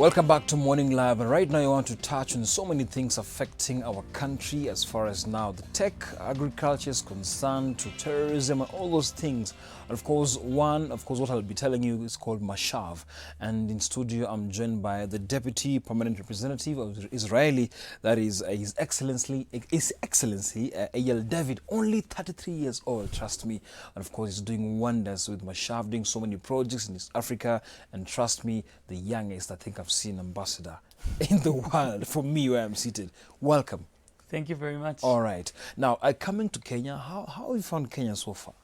Welcome back to Morning Live, and right now I want to touch on so many things affecting our country as far as now the tech, agriculture is concerned, to terrorism and all those things. And of course, what I'll be telling you is called Mashav. And in studio, I'm joined by the Deputy Permanent Representative of Israeli, that is His Excellency Eyal David, only 33 years old, trust me. And of course, he's doing wonders with Mashav, doing so many projects in East Africa, and trust me, the youngest I think I've seen ambassador in the world for me where I'm seated. Welcome. Thank you very much. All right. Now, coming to Kenya, how have you found Kenya so far?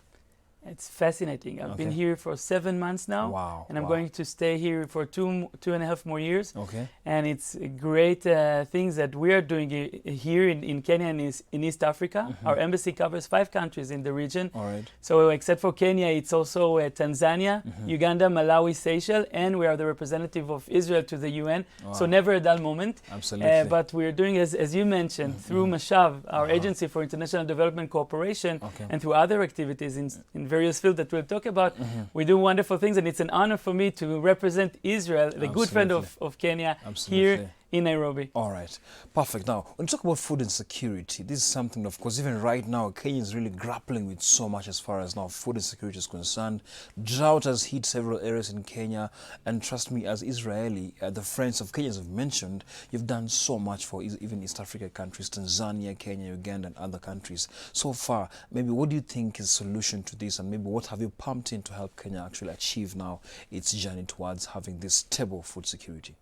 It's fascinating. I've been here for 7 months now. Wow. And I'm going to stay here for two and a half more years. Okay. And it's great things that we are doing here in Kenya and in East Africa. Mm-hmm. Our embassy covers 5 countries in the region. All right. So except for Kenya, it's also Tanzania, Mm-hmm. Uganda, Malawi, Seychelles, and we are the representative of Israel to the UN. Wow. So never a dull moment. Absolutely. But we're doing, as you mentioned, through Mashav, our Agency for International Development Cooperation, and through other activities in various fields that we'll talk about, we do wonderful things, and it's an honor for me to represent Israel, the good friend of Kenya, here in Nairobi. All right. Perfect. Now, when you talk about food insecurity, this is something, of course, even right now, Kenya is really grappling with so much as far as now food insecurity is concerned. Drought has hit several areas in Kenya, and trust me, as Israeli, the friends of Kenya, as I've mentioned, you've done so much for even East Africa countries, Tanzania, Kenya, Uganda, and other countries. So far, maybe what do you think is the solution to this, and maybe what have you pumped in to help Kenya actually achieve now its journey towards having this stable food security?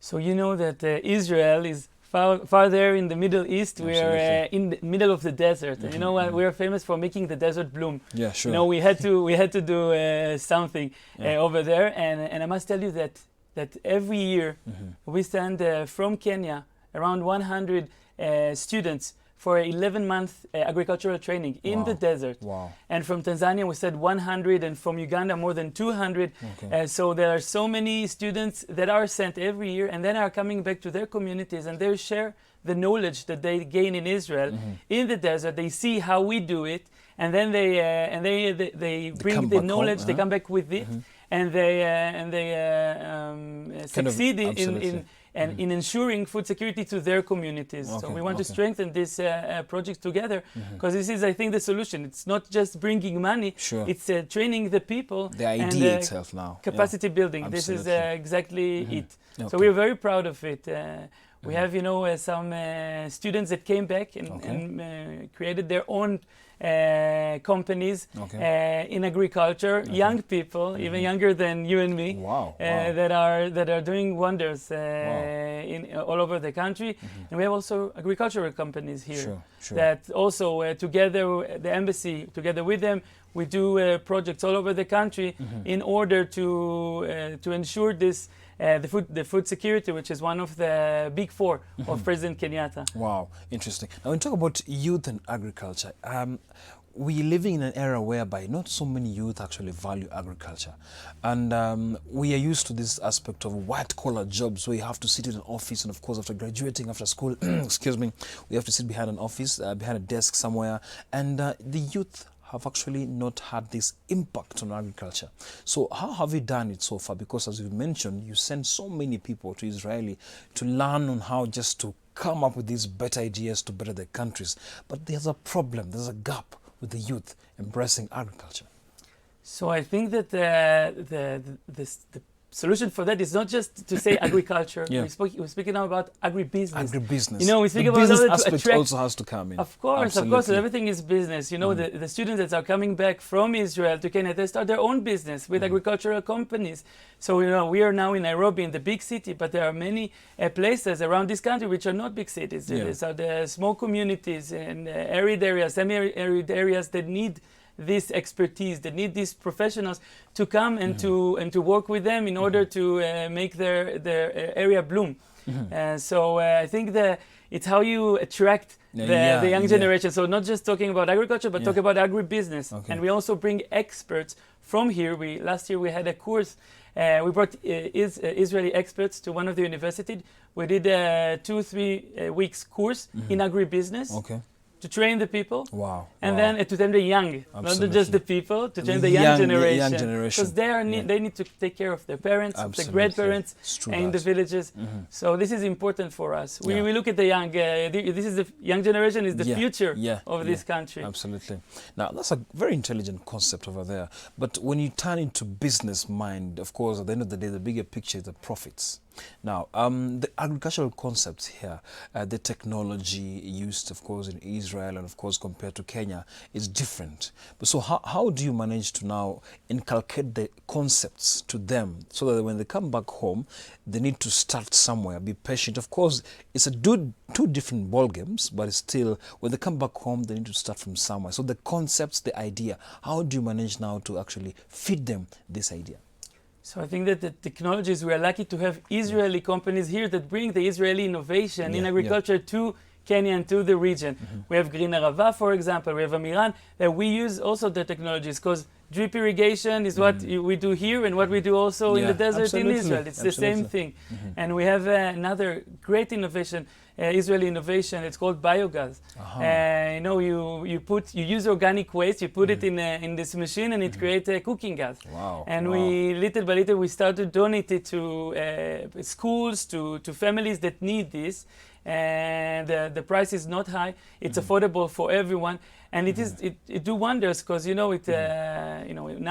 So you know that Israel is far there in the Middle East. We are in the middle of the desert. And you know what? We are famous for making the desert bloom. Yeah, sure. You know, we had to do something over there. And I must tell you that every year we send from Kenya around 100 students for 11-month agricultural training in the desert. Wow. And from Tanzania, we said 100, and from Uganda, more than 200. Okay. So there are so many students that are sent every year, and then are coming back to their communities, and they share the knowledge that they gain in Israel, in the desert. They see how we do it, and then they bring the knowledge. They come back with it, and they succeed in ensuring food security to their communities. So we want to strengthen this project together, because this is, I think, the solution. It's not just bringing money, it's training the people. The idea itself now. Capacity building. This is exactly it. So we're very proud of it. We have, some students that came back and created their own companies in agriculture, young people, even younger than you and me, that are doing wonders all over the country. And we have also agricultural companies here that also together, the embassy, together with them, we do projects all over the country in order to ensure this the food security, which is one of the big 4 of President Kenyatta. Wow, interesting. Now, when you talk about youth and agriculture, we're living in an era whereby not so many youth actually value agriculture. And we are used to this aspect of white-collar jobs where you have to sit in an office, and of course, after graduating, after school, excuse me, we have to sit behind an office, behind a desk somewhere, and the youth have actually not had this impact on agriculture. So how have you done it so far? Because as you mentioned, you send so many people to Israeli to learn on how just to come up with these better ideas to better their countries. But there's a problem, there's a gap with the youth embracing agriculture. So I think that the solution for that is not just to say agriculture. We're speaking now about agribusiness. Agribusiness. We speak about business how to aspect attract. Also has to come in. Of course, everything is business. The students that are coming back from Israel to Kenya, they start their own business with agricultural companies. So we are now in Nairobi, in the big city, but there are many places around this country which are not big cities. These are the small communities and arid areas, semi-arid areas that need this expertise, that need these professionals to come and to work with them in order to make their area bloom. So I think it's how you attract the young generation. So not just talking about agriculture, but talk about agribusiness. And we also bring experts from here. Last year we had a course. We brought Israeli experts to one of the universities. We did a 2-3 weeks course in agribusiness. to train the people. Wow. And wow. then to train the young, not Absolutely. just the people, to train the Young young generation. young generation. Because they need to take care of their parents, of their Absolutely. grandparents, It's true in the that. villages. So this is important for us. Yeah. We look at the young, this is the young generation is the Yeah, future yeah, of this country. Absolutely. Now, that's a very intelligent concept over there. But when you turn into business mind, of course, at the end of the day, the bigger picture is the profits. Now, the agricultural concepts here, the technology used, of course, in Israel and, of course, compared to Kenya is different. But so how do you manage to now inculcate the concepts to them so that when they come back home, they need to start somewhere, be patient. Of course, it's two different ball games, but it's still, when they come back home, they need to start from somewhere. So the concepts, the idea, how do you manage now to actually feed them this idea? So I think that the technologies, we are lucky to have Israeli companies here that bring the Israeli innovation in agriculture to Kenya and to the region. We have Green Arava, for example, we have Amiran, that we use also the technologies because drip irrigation is what we do here and what we do also in the desert in Israel. It's the same thing. And we have another great innovation, Israeli innovation. It's called biogas. You know, you use organic waste, you put it in this machine, and it creates a cooking gas. Wow. And we little by little we start to donate it to schools, to families that need this. And the price is not high. It's affordable for everyone, and it do wonders because you know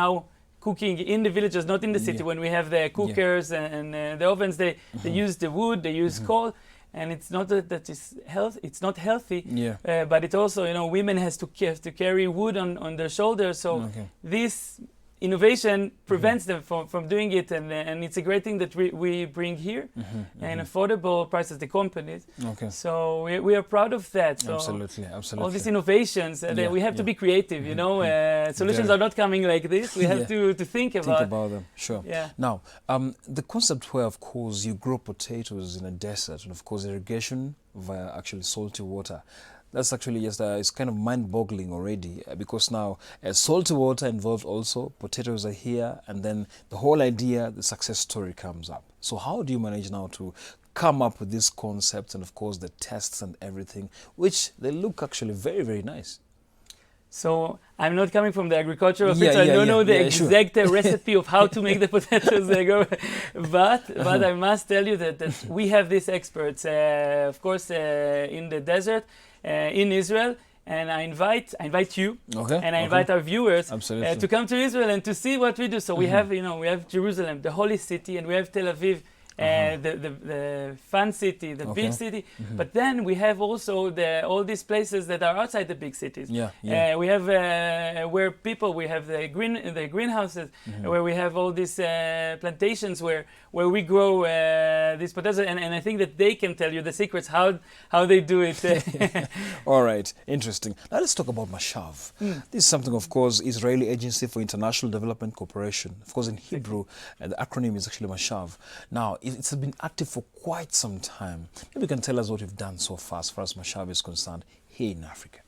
now cooking in the villages, not in the city. When we have the cookers and the ovens, they use the wood, they use coal. And it's not that it's not healthy, but it also, women has to carry wood on their shoulders. So this innovation prevents them from doing it, and it's a great thing that we bring here, and affordable prices, the companies. So we are proud of that. So Absolutely. all these innovations, we have to be creative, solutions are not coming like this. We have to think about them. Sure. Yeah. Now, the concept where, of course, you grow potatoes in a desert, and of course irrigation via actually salty water. That's actually just, it's kind of mind-boggling already because now salty water involved also, potatoes are here, and then the whole idea, the success story comes up. So how do you manage now to come up with these concepts and, of course, the tests and everything, which they look actually very, very nice? So I'm not coming from the agricultural field, so I don't know the exact recipe of how to make the potatoes go. But I must tell you that we have these experts, of course, in the desert, in Israel, and I invite you, and I invite our viewers to come to Israel and to see what we do. So we have, we have Jerusalem, the holy city, and we have Tel Aviv, the fun city, the big city. But then we have also all these places that are outside the big cities. We have where we have the greenhouses, where we have all these plantations where we grow these potatoes, and I think that they can tell you the secrets how they do it. All right, interesting. Now let's talk about Mashav. This is something, of course, Israeli Agency for International Development Cooperation. Of course, in Hebrew, the acronym is actually Mashav. Now, it's been active for quite some time. Maybe you can tell us what you've done so far as Mashav is concerned here in Africa.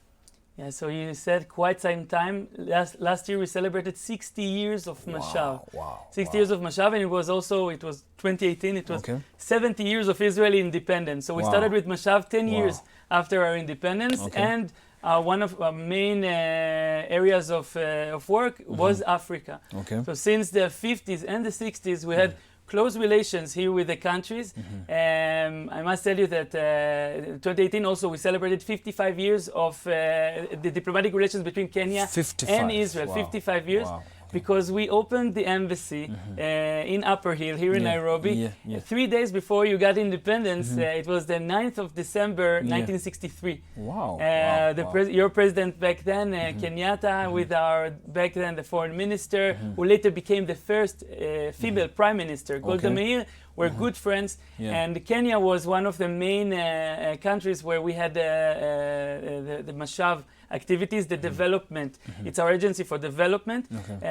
Yeah, so you said quite some time. Last year we celebrated 60 years of Mashav. Wow. 60 years of Mashav, and it was 2018, it was 70 years of Israeli independence. So we started with Mashav 10 years after our independence, and one of our main areas of work was Africa. So since the 50s and the 60s, we had close relations here with the countries. I must tell you that 2018 also we celebrated 55 years of the diplomatic relations between Kenya and Israel. 55 years. Because we opened the embassy in Upper Hill here in Nairobi 3 days before you got independence. It was the 9th of December 1963. Your president back then, Kenyatta, with our back then the foreign minister, who later became the first female prime minister, Golda Meir, were good friends. And Kenya was one of the main countries where we had the Mashav activities, the development. It's our agency for development.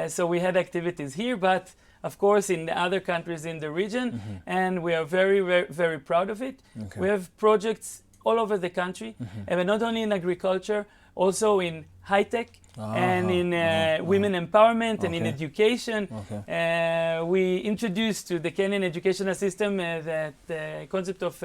So we had activities here, but of course in the other countries in the region, and we are very, very, very proud of it. We have projects all over the country, and not only in agriculture, also in high tech and in women empowerment and in education. We introduced to the Kenyan educational system the concept of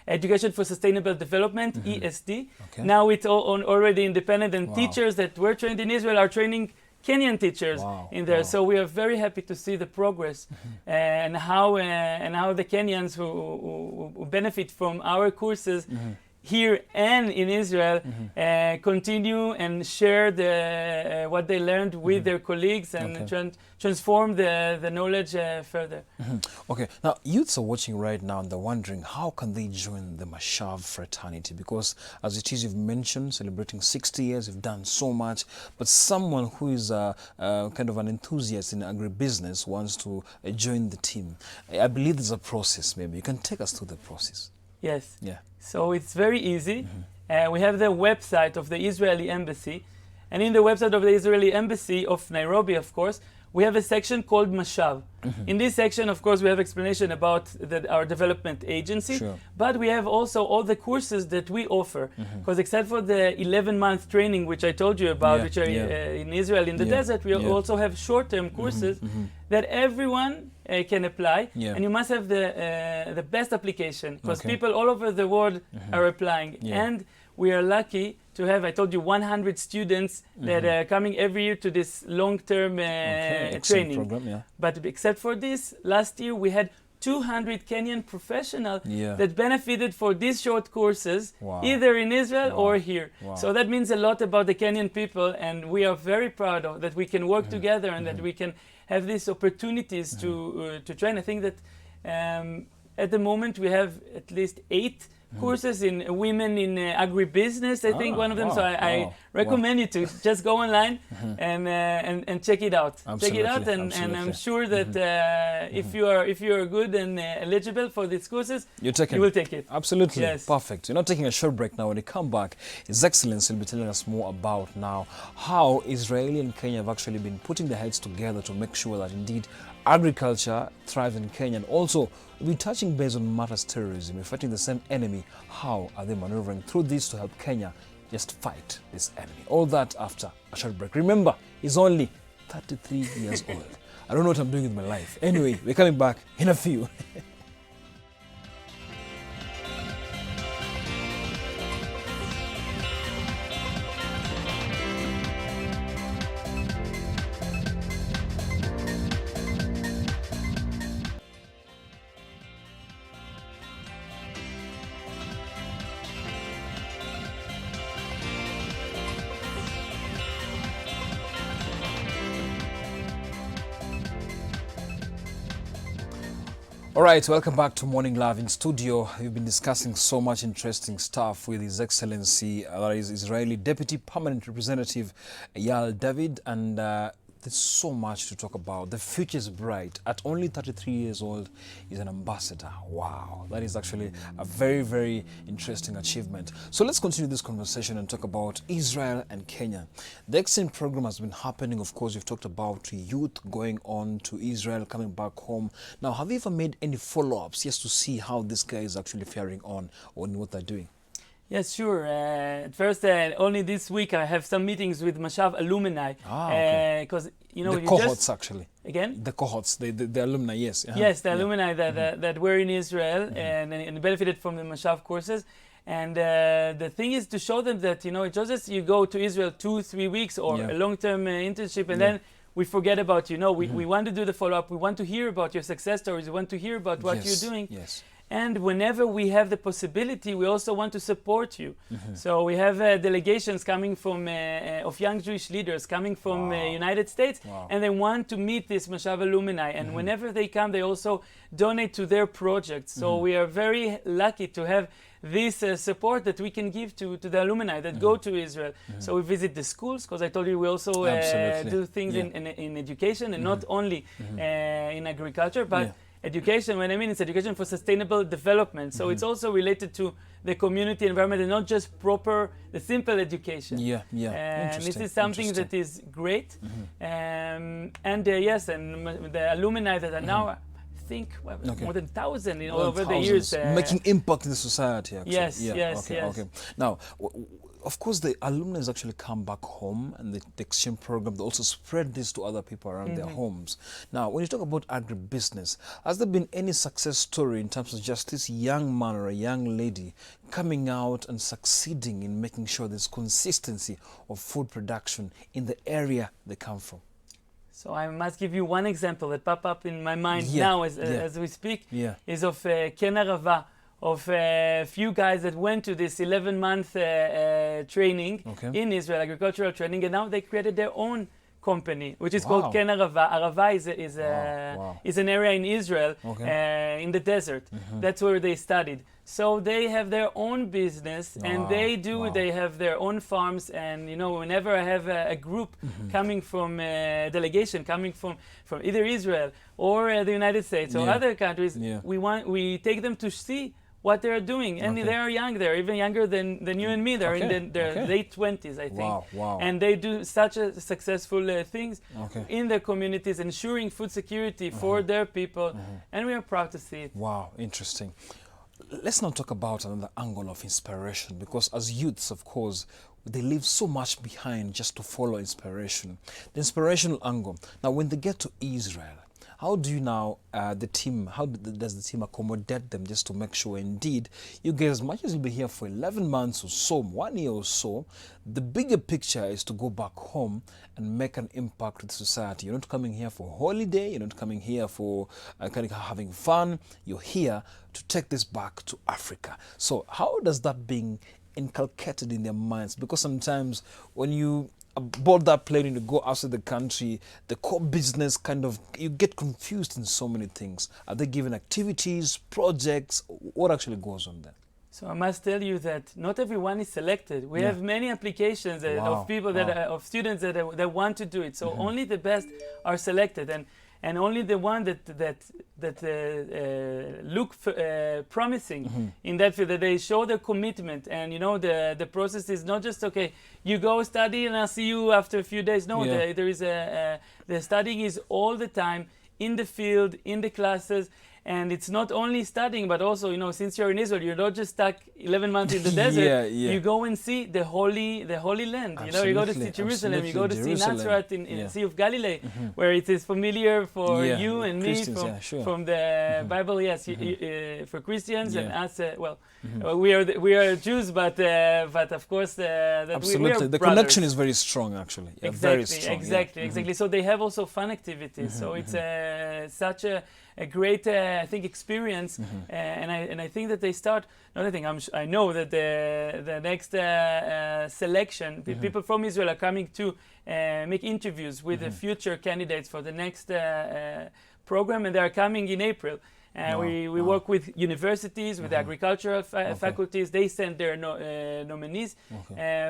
Education for Sustainable Development, ESD. Now it's already independent, and teachers that were trained in Israel are training Kenyan teachers in there. So we are very happy to see the progress and how the Kenyans who benefit from our courses here and in Israel continue and share what they learned with their colleagues and transform the knowledge further. Okay, now youths are watching right now and they're wondering how can they join the Mashav fraternity, because as it is, you've mentioned celebrating 60 years, you've done so much, but someone who is kind of an enthusiast in agribusiness wants to join the team. I believe there's a process. Maybe you can take us through the process. Yes. Yeah. So it's very easy. We have the website of the Israeli Embassy. And in the website of the Israeli Embassy of Nairobi, of course, we have a section called Mashav. In this section, of course, we have explanation about our development agency, but we have also all the courses that we offer. Because except for the 11-month training, which I told you about, which are in Israel in the desert, we also have short-term courses that everyone can apply. And you must have the best application, because people all over the world are applying. And we are lucky to have, I told you, 100 students that are coming every year to this long-term training program, But except for this, last year we had 200 Kenyan professionals that benefited for these short courses, either in Israel or here. So that means a lot about the Kenyan people, and we are very proud of that we can work together and that we can have these opportunities to train. I think that at the moment we have at least 8 courses in women in agribusiness. I think one of them. So I recommend you to just go online and check it out. Check it out, and I'm sure that if you are good and eligible for these courses, you will take it. Absolutely, yes. Perfect. You're not taking a short break now. When you come back, His Excellency will be telling us more about now how Israeli and Kenya have actually been putting their heads together to make sure that indeed agriculture thrives in Kenya. And also, we're touching base on matters terrorism. We're fighting the same enemy. How are they maneuvering through this to help Kenya just fight this enemy? All that after a short break. Remember, he's only 33 years old. I don't know what I'm doing with my life. Anyway, we're coming back in a few. All right, welcome back to Morning Love in studio. We've been discussing so much interesting stuff with His Excellency, that is Israeli Deputy Permanent Representative Eyal David, and there's so much to talk about. The future is bright. At only 33 years old, he's an ambassador. Wow, that is actually a very, very interesting achievement. So let's continue this conversation and talk about Israel and Kenya. The exchange program has been happening. Of course, you've talked about youth going on to Israel, coming back home. Now, have you ever made any follow-ups just to see how this guy is actually faring on what they're doing? Yes, sure. At first, only this week I have some meetings with Mashav alumni. Because the cohorts actually. Again? The cohorts, the alumni, yes. Yes, the alumni that were in Israel and benefited from the Mashav courses. And the thing is to show them that, it's not just you go to Israel 2-3 weeks or a long-term internship and then we forget about you. No, we want to do the follow-up. We want to hear about your success stories. We want to hear about what you're doing. Yes. And whenever we have the possibility, we also want to support you. So we have delegations coming from of young Jewish leaders coming from United States, and they want to meet this Mashav alumni. And whenever they come, they also donate to their projects. So we are very lucky to have this support that we can give to the alumni that go to Israel. So we visit the schools, because I told you we also do things in education and not only in agriculture, but education, when I mean it's education for sustainable development. So it's also related to the community environment and not just the simple education. And this is something that is great. And yes, and the alumni that are now, I think, more than 1,000 over the years. Making impact in the society, actually. Yes. Okay. Now, of course, the alumni actually come back home, and the exchange program, they also spread this to other people around their homes. Now, when you talk about agribusiness, has there been any success story in terms of just this young man or a young lady coming out and succeeding in making sure there's consistency of food production in the area they come from? So I must give you one example that pop up in my mind now as we speak, is of Ken Arava, of a few guys that went to this 11-month training in Israel, agricultural training, and now they created their own company, which is called Ken Arava. Arava is an area in Israel, in the desert. That's where they studied. So they have their own business, and they have their own farms. And you know, whenever I have a group coming from delegation coming from either Israel or the United States or other countries, we take them to see what they're doing, and they are young. They're even younger than you and me. They're in their late 20s, I think. And they do such a successful things in their communities, ensuring food security for their people, and we are proud to see it. Wow, interesting. Let's now talk about another angle of inspiration, because as youths, of course, they leave so much behind just to follow inspiration. The inspirational angle. Now, when they get to Israel, how do you now, how does the team accommodate them just to make sure indeed you guys, as much as you'll be here for 11 months or so, 1 year or so, the bigger picture is to go back home and make an impact with society. You're not coming here for holiday, you're not coming here for kind of having fun, you're here to take this back to Africa. So how does that being inculcated in their minds? Because sometimes when you aboard that plane and you go outside the country, the core business kind of, you get confused in so many things. Are they given activities, projects? What actually goes on there? So I must tell you that not everyone is selected. We have many applications of people of students that want to do it. So only the best are selected, and only the one that look promising in that field, that they show their commitment. And you know, the process is not just okay, you go study and I'll see you after a few days. No, there is the studying is all the time in the field, in the classes. And it's not only studying, but also, you know, since you're in Israel, you're not just stuck 11 months in the desert. You go and see the Holy Land. Absolutely. You know, you go to see Jerusalem, you go to see Nazareth in Sea of Galilee, where it is familiar for you and me from the Bible. Yes, for Christians and us. We are Jews, but of course absolutely. We are the brothers. connection is very strong, actually. Very strong. Exactly. So they have also fun activities. So it's such a great, I think, experience, and I think that they start. Not I think I know that the next selection, people from Israel are coming to make interviews with the future candidates for the next program, and they are coming in April. We work with universities, with agricultural faculties. They send their nominees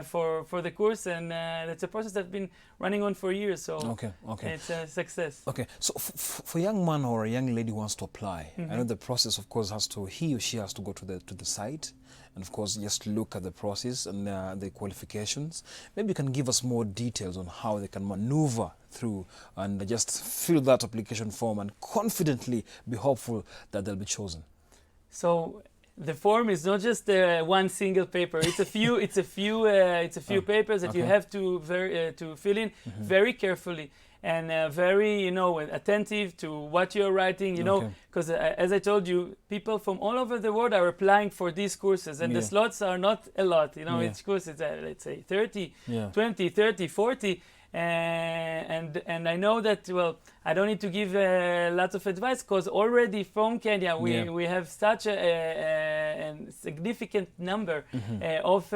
for the course, and it's a process that's been running on for years. So it's a success. Okay, so for a young man or a young lady who wants to apply, I know the process, of course, he or she has to go to the site, and of course just look at the process and the qualifications. Maybe you can give us more details on how they can maneuver through and just fill that application form and confidently be hopeful that they'll be chosen. So the form is not just one single paper. It's a few. It's a few papers that you have to fill in very carefully and very, attentive to what you're writing. Because as I told you, people from all over the world are applying for these courses, and the slots are not a lot. Each course is let's say 30, 20, 30, 40. And I know that, well, I don't need to give lots of advice, because already from Kenya we have such a significant number of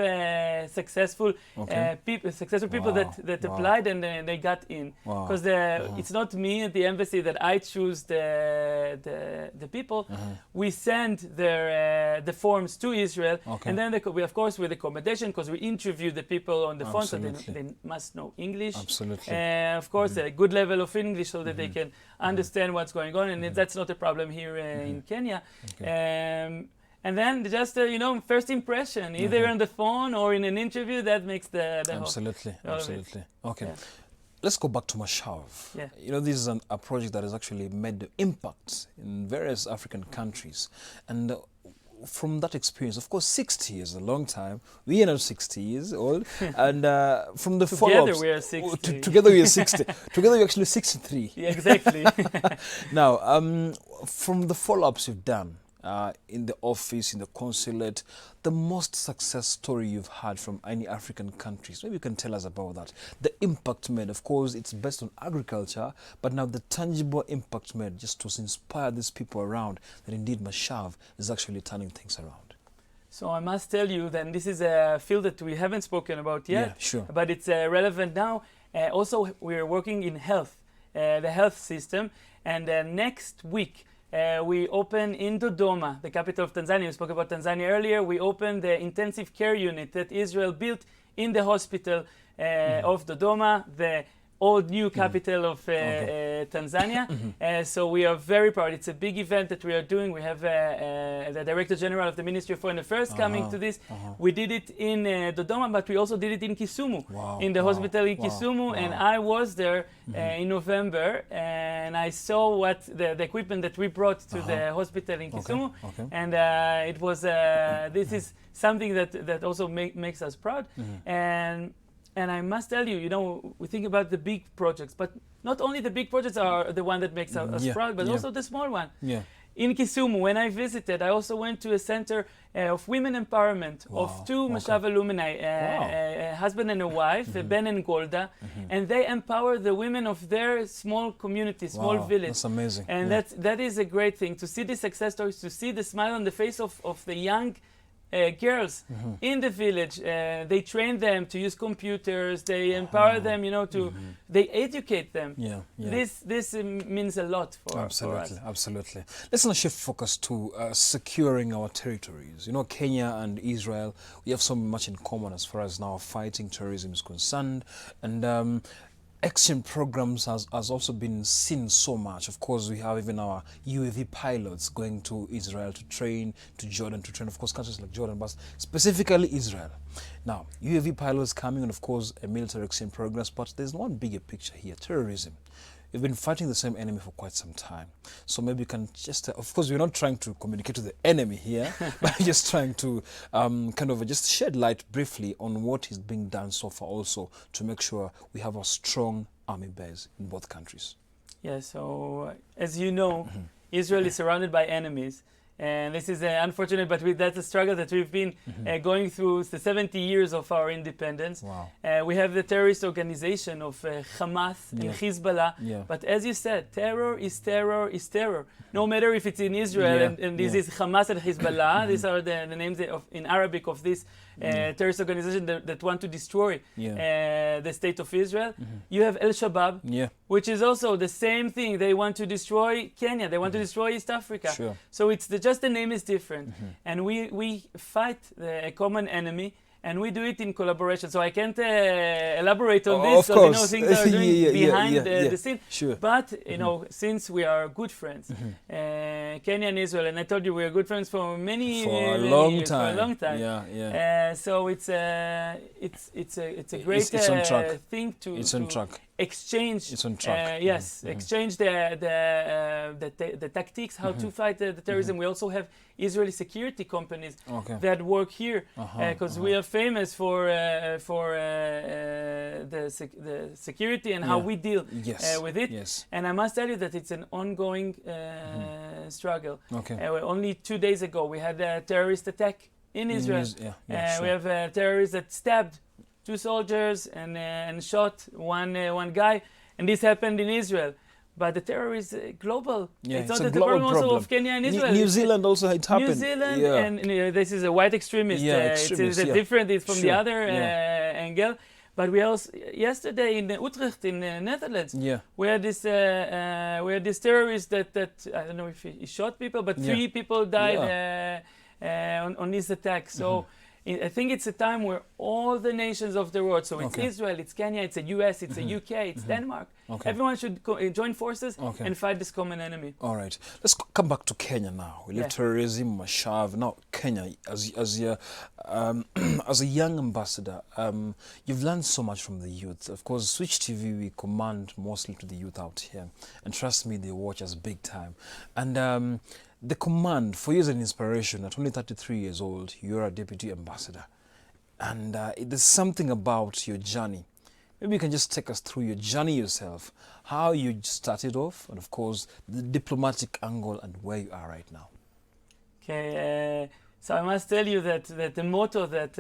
successful people that applied and they got in. Because it's not me at the embassy that I choose the people. We send the forms to Israel, and then we, of course, with accommodation, because we interview the people on the phone, so they must know English. Absolutely. Of course, a good level of English, so that they can understand what's going on, and that's not a problem here in Kenya. And then just first impression, either on the phone or in an interview, that makes the absolutely. Okay. Yeah. Let's go back to Mashav. This is a project that has actually made impacts in various African countries, and from that experience, of course, 60 is a long time. We are not 60 years old, and from the Together follow-ups, we are 60. together we are 60. Together we're actually 63. Yeah, exactly. Now, from the follow-ups you've done in the office, in the consulate, the most success story you've had from any African countries, maybe you can tell us about that. The impact made, of course, it's based on agriculture, but now the tangible impact made just to inspire these people around that indeed Mashav is actually turning things around. So I must tell you that this is a field that we haven't spoken about yet, Yeah, sure. but it's relevant now. Also, we are working in health, the health system, and next week we open in Dodoma, the capital of Tanzania. We spoke about Tanzania earlier. We open the intensive care unit that Israel built in the hospital of Dodoma, the old new capital of Tanzania. So we are very proud. It's a big event that we are doing. We have the Director General of the Ministry of Foreign Affairs coming to this. We did it in Dodoma, but we also did it in Kisumu, in the hospital in Kisumu. And I was there in November, and I saw what the equipment that we brought to the hospital in Kisumu. And it was, this is something that also makes us proud. And I must tell you, you know, we think about the big projects, but not only the big projects are the one that makes us proud, but also the small one. In Kisumu, when I visited, I also went to a center of women empowerment of two Mashav alumni, a husband and a wife, Ben and Golda, and they empower the women of their small community, small village. That's amazing. And that is a great thing, to see the success stories, to see the smile on the face of the young girls in the village. They train them to use computers, they empower them, you know, to they educate them. This means a lot for us. Absolutely. Let's now shift focus to securing our territories. You know, Kenya and Israel, we have so much in common as far as now fighting terrorism is concerned, and exchange programs has also been seen so much. Of course, we have even our UAV pilots going to Israel to train, to Jordan to train, of course, countries like Jordan, but specifically Israel. Now, UAV pilots coming, and of course, a military exchange programs, but there's one bigger picture here, terrorism. We've been fighting the same enemy for quite some time. So maybe you can just, of course, we're not trying to communicate to the enemy here, but just trying to kind of just shed light briefly on what is being done so far also to make sure we have a strong army base in both countries. Yeah, so as you know, Israel is surrounded by enemies. And this is unfortunate, but that's a struggle that we've been going through the 70 years of our independence. We have the terrorist organization of Hamas and Hezbollah. But as you said, terror is terror is terror. No matter if it's in Israel, and this is Hamas and Hezbollah. These are the names in Arabic of this terrorist organization that want to destroy the state of Israel. You have Al-Shabaab, which is also the same thing. They want to destroy Kenya. They want to destroy East Africa. So it's just the name is different. And we fight a common enemy. And we do it in collaboration. So I can't elaborate on this because, you know, things are doing behind the scene. But, you know, since we are good friends, Kenya and Israel, and I told you we are good friends for many a long years, time. For a long time. So it's a great thing to exchange. It's on track. Exchange the tactics, how to fight the terrorism. We also have Israeli security companies that work here because we are famous for the security and how we deal with it. And I must tell you that it's an ongoing struggle. Only 2 days ago we had a terrorist attack in Israel. We have terrorists that stabbed 2 soldiers and shot one guy, and this happened in Israel. But the terror is global. It's not the problem also of Kenya and Israel. New Zealand also it happened. New Zealand, and this is a white extremist. It's different. It's from the other angle. But we also yesterday in Utrecht in Netherlands, we had this terrorist that I don't know if he shot people, but 3 people died on his attack. So. I think it's a time where all the nations of the world, so it's Israel, it's Kenya, it's the US, it's the UK, it's Denmark. Everyone should join forces and fight this common enemy. All right. Let's come back to Kenya now. We leave terrorism, Mashav. Now, Kenya, as a young ambassador, you've learned so much from the youth. Of course, Switch TV, we command mostly to the youth out here. And trust me, they watch us big time. And the command for you as an inspiration. At only 33 years old, you're a deputy ambassador. And there's something about your journey. Maybe you can just take us through your journey yourself, how you started off, and of course, the diplomatic angle and where you are right now. Okay, so I must tell you that the motto that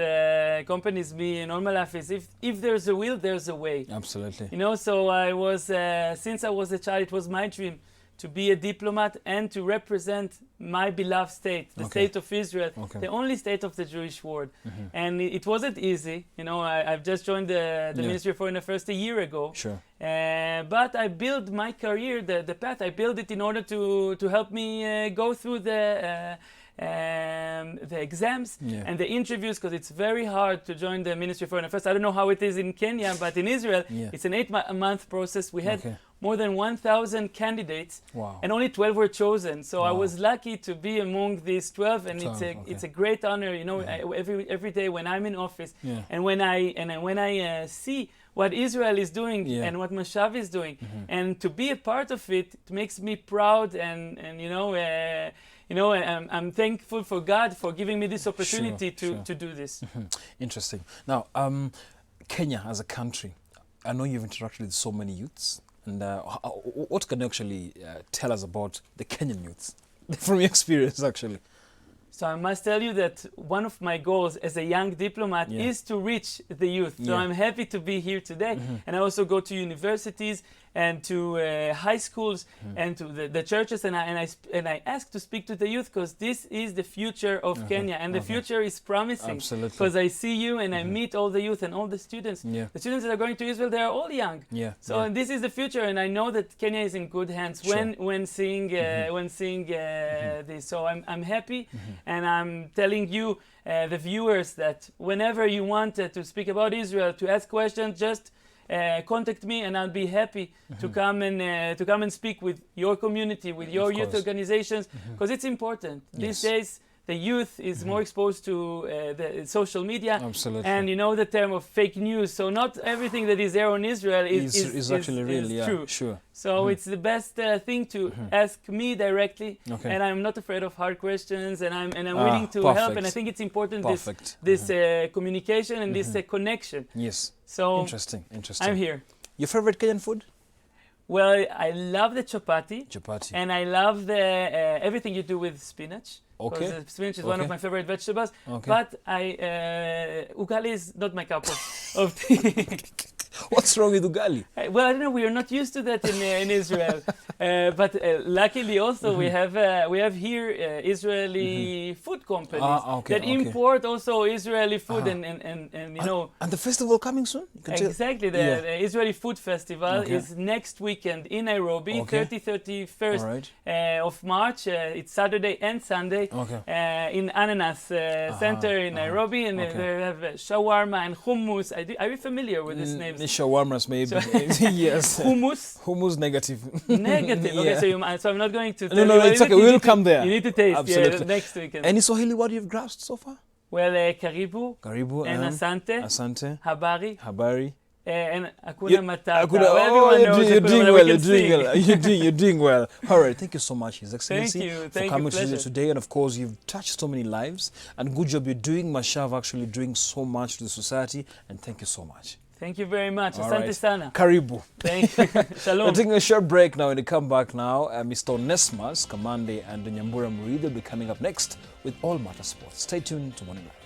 accompanies me in all my life is if there's a will, there's a way. Absolutely. You know, so I was, since I was a child, it was my dream to be a diplomat and to represent my beloved state, the state of Israel, the only state of the Jewish world. And it wasn't easy. You know, I've just joined the Ministry of Foreign Affairs a year ago. Sure. But I built my career, the path, I built it in order to help me go through the exams and the interviews, because it's very hard to join the Ministry of Foreign Affairs. I don't know how it is in Kenya, but in Israel, it's an 8-month process. We had more than 1,000 candidates, and only 12 were chosen. So I was lucky to be among these 12, and it's a great honor. You know, every day when I'm in office, and when I see what Israel is doing and what Mashav is doing, and to be a part of it, it makes me proud, and you know. I'm thankful for God for giving me this opportunity to do this. Interesting. Now, Kenya as a country, I know you've interacted with so many youths. And what can you actually tell us about the Kenyan youths from your experience, actually? So I must tell you that one of my goals as a young diplomat is to reach the youth. So I'm happy to be here today. And I also go to universities and to high schools and to the churches, and I ask to speak to the youth, because this is the future of Kenya, and the future is promising. Absolutely. Because I see you and I meet all the youth and all the students. The students that are going to Israel, they are all young. So and this is the future, and I know that Kenya is in good hands when seeing this. So I'm happy, and I'm telling you, the viewers, that whenever you want to speak about Israel, to ask questions, just contact me, and I'll be happy to come and speak with your community, with your youth organizations, because it's important. These days, the youth is more exposed to the social media. Absolutely. And you know the term of fake news. So not everything that is there on Israel is actually real, true. Sure. So it's the best thing to ask me directly, and I'm not afraid of hard questions, and I'm willing to help. And I think it's important this communication and this connection. Yes. So interesting. I'm here. Your favorite Kenyan food? Well, I love the chapati. Chapati. And I love the everything you do with spinach. Okay. Because spinach is one of my favorite vegetables. Okay. But ugali is not my cup of tea. What's wrong with ugali? Well, I don't know. We are not used to that in Israel. But luckily, also we have here Israeli food companies that import also Israeli food, and you know. And the festival coming soon? Exactly. The Israeli Food Festival is next weekend in Nairobi, 31st of March. It's Saturday and Sunday in Ananas Center in Nairobi, and they have shawarma and hummus. Are you familiar with these names? Shawarmas, maybe. Yes. Hummus negative. Negative. Okay, so I'm not going to tell No, it's okay. We will come there. You need to taste. Absolutely. Next weekend. Any Swahili word you've grasped so far? Well, karibu. And asante. Asante. Habari. And Hakuna Matata. You're doing well. All right, thank you so much, His Excellency, for coming to today. And of course, you've touched so many lives, and good job you're doing. Mashav actually doing so much to the society, and thank you so much. Thank you very much. Asante sana. Karibu. Thank you. Shalom. We're taking a short break now. When we come back now, Mr. Onesmus, Kamande, and Nyambura Murid will be coming up next with All Matter Sports. Stay tuned to Morning Live.